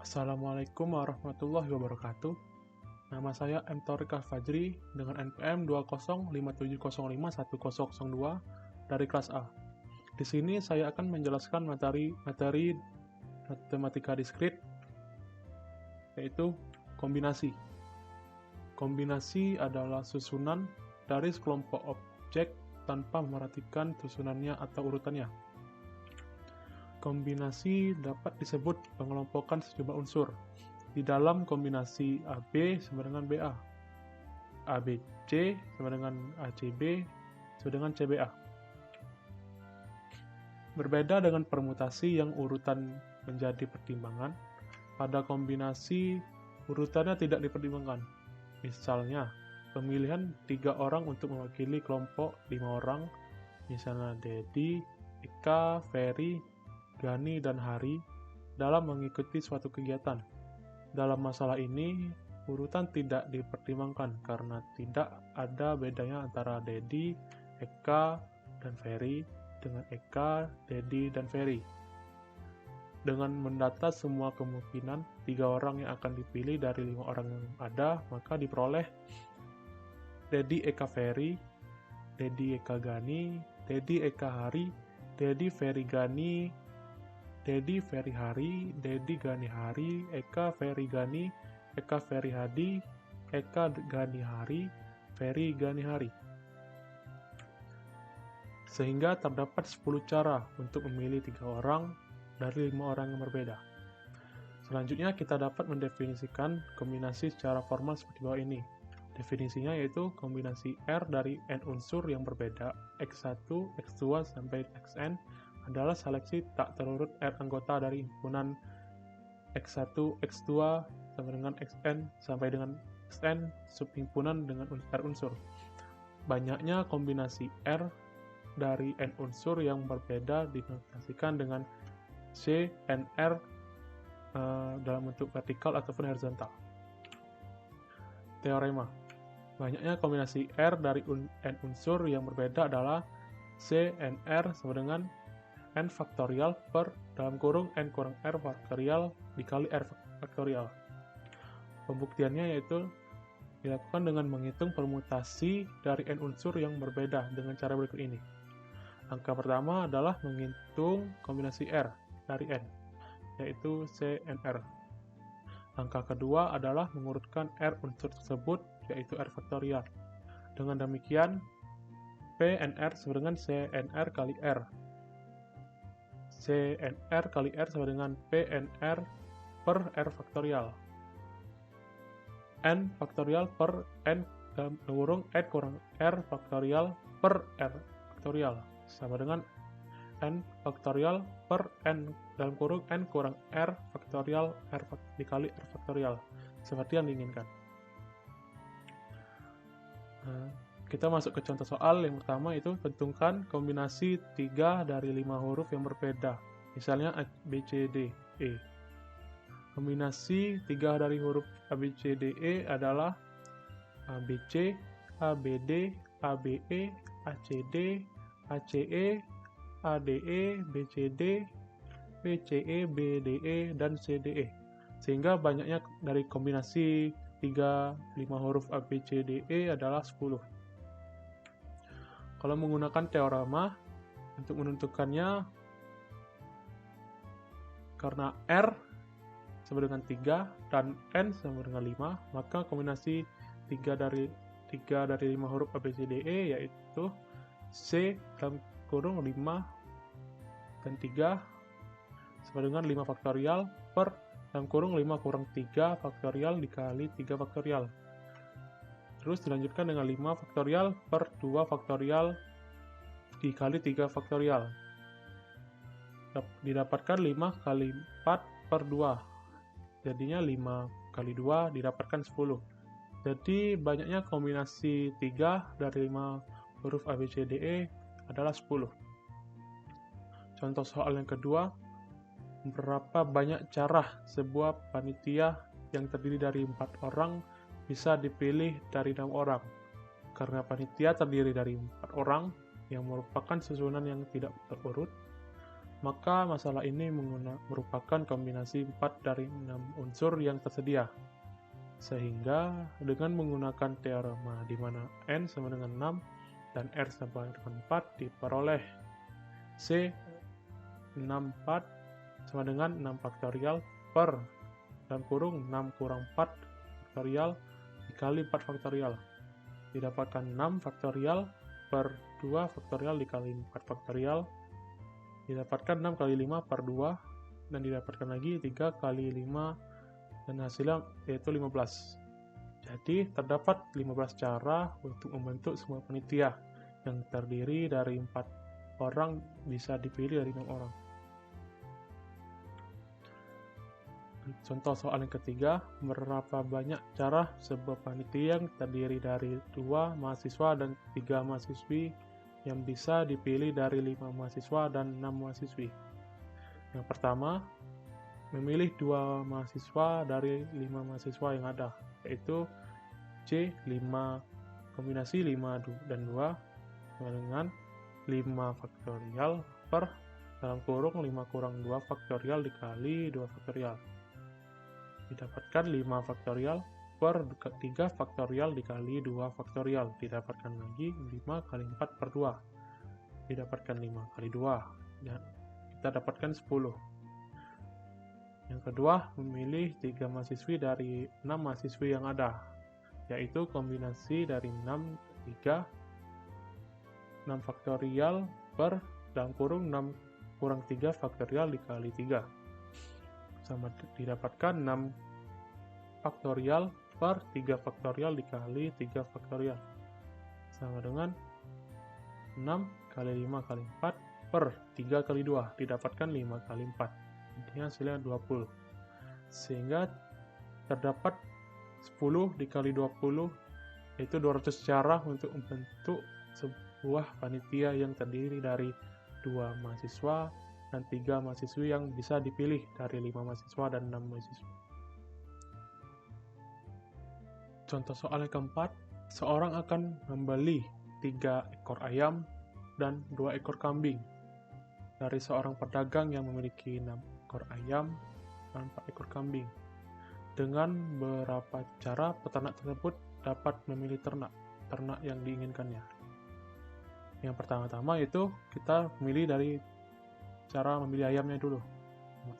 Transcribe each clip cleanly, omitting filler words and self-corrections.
Assalamualaikum warahmatullahi wabarakatuh. Nama saya M. Thorik Al-Fajri dengan NPM 20570510002 dari kelas A. Di sini saya akan menjelaskan materi matematika diskrit, yaitu kombinasi. Kombinasi adalah susunan dari sekelompok objek tanpa memperhatikan susunannya atau urutannya. Kombinasi dapat disebut pengelompokan sejumlah unsur. Di dalam kombinasi AB sama dengan BA, ABC sama dengan ACB sama dengan CBA. Berbeda dengan permutasi yang urutan menjadi pertimbangan, pada kombinasi urutannya tidak dipertimbangkan. Misalnya, pemilihan 3 orang untuk mewakili kelompok 5 orang, misalnya Dedi, Eka, Ferry, Gani, dan Hari, dalam mengikuti suatu kegiatan. Dalam masalah ini, urutan tidak dipertimbangkan karena tidak ada bedanya antara Dedi, Eka, dan Ferry dengan Eka, Dedi, dan Ferry. Dengan mendata semua kemungkinan 3 orang yang akan dipilih dari 5 orang yang ada, maka diperoleh Dedi, Eka, Ferry, Dedi, Eka, Gani, Dedi, Eka, Hari, Dedi, Ferry, Gani, Dedi, Ferry, Hari, Dedi, Gani, Hari, Eka, Ferry, Gani, Eka, Ferry, Hadi, Eka, Gani, Hari, Ferry, Gani, Hari. Sehingga terdapat 10 cara untuk memilih 3 orang dari 5 orang yang berbeda. Selanjutnya kita dapat mendefinisikan kombinasi secara formal seperti bawah ini. Definisinya yaitu kombinasi R dari N unsur yang berbeda, X1, X2, sampai Xn, adalah seleksi tak terurut R anggota dari himpunan X1, X2, sama dengan Xn, sampai dengan Xn subhimpunan dengan R unsur. Banyaknya kombinasi R dari N unsur yang berbeda dinotasikan dengan CNR dalam bentuk vertikal ataupun horizontal. Teorema. Banyaknya kombinasi R dari N unsur yang berbeda adalah CNR sama dengan N faktorial per dalam kurung N kurang R faktorial dikali R faktorial. Pembuktiannya yaitu dilakukan dengan menghitung permutasi dari N unsur yang berbeda dengan cara berikut ini. Langkah pertama adalah menghitung kombinasi R dari N, yaitu CNR. Langkah kedua adalah mengurutkan R unsur tersebut, yaitu R faktorial. Dengan demikian, PNR sama dengan CNR kali R. CNR kali R sama dengan PNR per R faktorial. N faktorial per N dalam kurung N kurang R faktorial per R faktorial sama dengan N faktorial per N dalam kurung N kurang R faktorial dikali R faktorial seperti yang diinginkan. Kita masuk ke contoh soal. Yang pertama itu tentukan kombinasi 3 dari 5 huruf yang berbeda. Misalnya A, B, C, D, E. Kombinasi 3 dari huruf A, B, C, D, E adalah ABC, ABD, ABE, ACD, ACE, ADE, BCD, BCE, BDE, dan CDE. Sehingga banyaknya dari kombinasi 5 huruf A, B, C, D, E adalah 10. Kalau menggunakan teorema, untuk menentukannya, karena R sama dengan 3 dan N sama dengan 5, maka kombinasi 3 dari 5 huruf A, B, C, D, E yaitu C dalam kurung 5 dan 3 sama dengan 5 faktorial per dalam kurung 5 kurang 3 faktorial dikali 3 faktorial. Terus dilanjutkan dengan 5 faktorial per 2 faktorial dikali 3 faktorial. Didapatkan 5 kali 4 per 2. Jadinya 5 kali 2 didapatkan 10. Jadi banyaknya kombinasi 3 dari 5 huruf A, B, C, D, E adalah 10. Contoh soal yang kedua. Berapa banyak cara sebuah panitia yang terdiri dari 4 orang bisa dipilih dari 6 orang? Karena panitia terdiri dari 4 orang yang merupakan susunan yang tidak terurut, maka masalah ini merupakan kombinasi 4 dari 6 unsur yang tersedia. Sehingga dengan menggunakan teorema di mana N sama dengan 6 dan R sama dengan 4 diperoleh C 64 sama dengan 6 faktorial per dalam kurung 6 kurang 4 faktorial dikali 4 faktorial. Didapatkan 6 faktorial per 2 faktorial dikali 4 faktorial. Didapatkan 6 kali 5 per 2 dan didapatkan lagi 3 kali 5 dan hasilnya yaitu 15. Jadi terdapat 15 cara untuk membentuk sebuah panitia yang terdiri dari 4 orang bisa dipilih dari 6 orang. Contoh soal yang ketiga, berapa banyak cara sebuah panitia yang terdiri dari 2 mahasiswa dan 3 mahasiswi yang bisa dipilih dari 5 mahasiswa dan 6 mahasiswi. Yang pertama, memilih 2 mahasiswa dari 5 mahasiswa yang ada, yaitu C 5 kombinasi 5 dan 2 dengan 5 faktorial per dalam kurung 5 kurang 2 faktorial dikali 2 faktorial. Didapatkan 5 faktorial per 3 faktorial dikali 2 faktorial. Didapatkan lagi 5 kali 4 per 2. Didapatkan 5 kali 2. Dan kita dapatkan 10. Yang kedua, memilih 3 mahasiswi dari 6 mahasiswi yang ada, yaitu kombinasi dari 6, 3, 6 faktorial per dalam kurung 6 kurang 3 faktorial dikali 3. Sama didapatkan 6 faktorial per 3 faktorial dikali 3 faktorial. Sama dengan 6 kali 5 kali 4 per 3 kali 2, didapatkan 5 kali 4. Intinya hasilnya 20. Sehingga terdapat 10 dikali 20, yaitu 200 cara untuk membentuk sebuah panitia yang terdiri dari 2 mahasiswa dan 3 mahasiswi yang bisa dipilih dari 5 mahasiswa dan 6 mahasiswa. Contoh soal yang keempat, seorang akan membeli 3 ekor ayam dan 2 ekor kambing dari seorang pedagang yang memiliki 6 ekor ayam dan 4 ekor kambing. Dengan beberapa cara peternak tersebut dapat memilih ternak yang diinginkannya. Yang pertama-tama yaitu kita memilih dari cara memilih ayamnya dulu,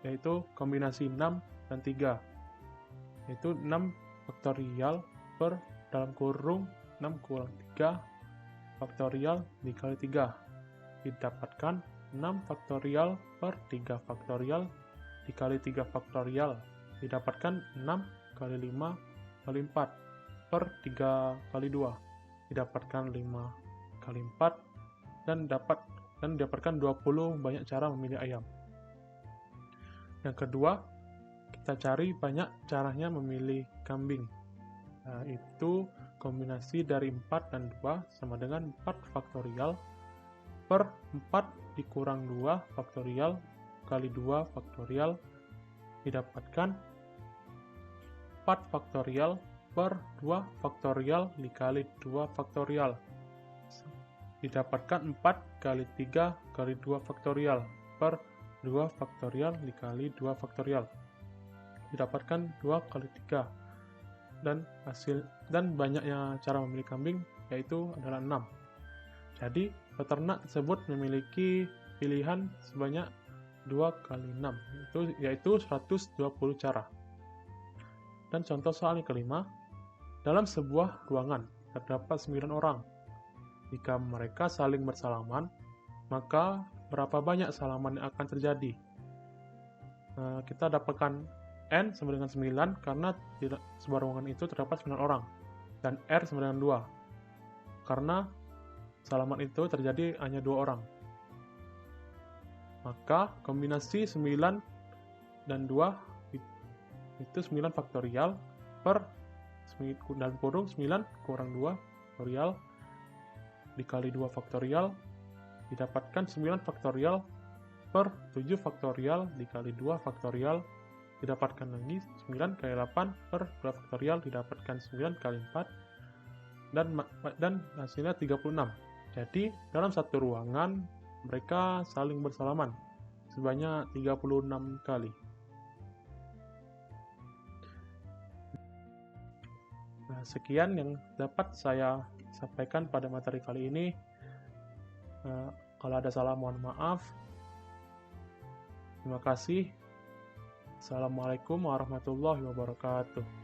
yaitu kombinasi 6 dan 3, yaitu 6 faktorial per dalam kurung 6 kurang 3 faktorial dikali 3. Didapatkan 6 faktorial per 3 faktorial dikali 3 faktorial. Didapatkan 6 kali 5 kali 4 per 3 kali 2. Didapatkan 5 kali 4 dan didapatkan 20 banyak cara memilih ayam. Yang kedua, kita cari banyak caranya memilih kambing. Itu kombinasi dari 4 dan 2 sama dengan 4 faktorial per 4 dikurang 2 faktorial kali 2 faktorial. Didapatkan 4 faktorial per 2 faktorial dikali 2 faktorial. Didapatkan 4 kali 3 kali 2 faktorial per 2 faktorial dikali 2 faktorial. Didapatkan 2 kali 3 dan banyaknya cara memilih kambing yaitu adalah 6. Jadi peternak tersebut memiliki pilihan sebanyak 2 kali 6, yaitu 120 cara. Dan contoh soal yang kelima, dalam sebuah ruangan terdapat 9 orang. Jika mereka saling bersalaman, maka berapa banyak salaman yang akan terjadi? Kita dapatkan N sama dengan 9 karena di sebuah ruangan itu terdapat 9 orang, dan R sama dengan 2 karena salaman itu terjadi hanya 2 orang. Maka kombinasi 9 dan 2 itu 9 faktorial per dalam kurung 9 kurang 2 faktorial dikali 2 faktorial. Didapatkan 9 faktorial per 7 faktorial dikali 2 faktorial. Didapatkan lagi 9 kali 8 per 2 faktorial. Didapatkan 9 kali 4 dan hasilnya 36. Jadi dalam satu ruangan mereka saling bersalaman sebanyak 36 kali. Nah, sekian yang dapat saya sampaikan pada materi kali ini. Kalau ada salah mohon maaf. Terima kasih. Assalamualaikum warahmatullahi wabarakatuh.